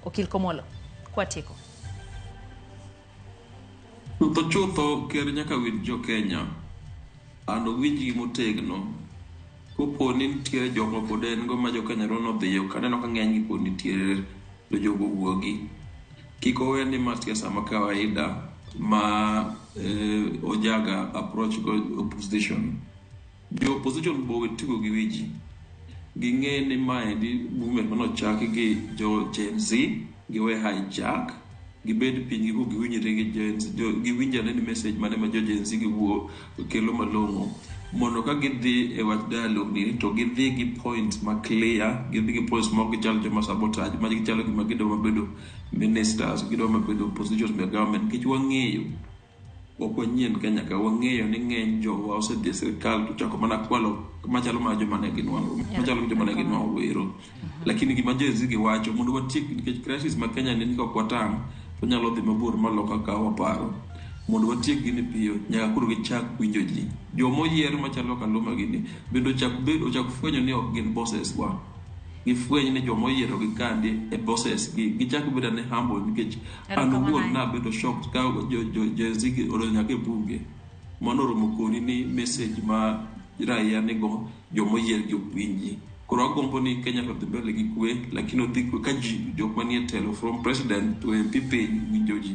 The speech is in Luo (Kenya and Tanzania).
Okil Komolo, kwatieko. Chutho ker nyaka winj jo Kenya. An winji motegno. Kopo ni nitiere joma pod en go ma jo Kenya rono dhiyo kaneno ka ng'eny gi pod nitiere to jogo wuogi. Kik owe ni ma siasa ma kawaida ma ojaga approach go opposition. Jo opposition bo tigo gi wiji. Ging'e ni maendi movement manochaki gi jo Gen Z giwe hijack gibed piny gigo giwinjre gi Gen Z giwinjre ni message mane ma jo Gen Z giwuo kelo malong'o mondo ka gidhi e wach dialogue ni to gidhi gi points ma clear gidhi gi points ma gichalo joma sabotage ma gichalo gima gidwa mabedo ministers gidwa mabedo positions me government kich wang'eyo ok wanyien Kenya ka wang'eyo ni ng'eny jowa osedhi sirkal to chako mana kwalo machalo ma joma ne ginwang'o machalo joma ne ginwang'o wero lakini gima Gen Z giwacho mondo watiek nikech crisis ma Kenya ni ka kwatang to nyalo dhi mabor maloka ka waparo mondo watiek gini piyo nyaka koro gichak winjo ji jomo yier machalo Kaluma gini bendo chak fwenyo ni ok gin bosses wa gifweny ni jomo yiero gi kandi e bosses gichak bedo ne humble nikech an wuon na bedo shocked ka Gen Z odonjo nyaka e bunge mano romo koni ni message ma raia nigo jomo yier jopinyi koro agombo ni Kenya to dhi mbele gi kwe lakini odhi kwe ka ji jok manie telo from president to MP piny winjo ji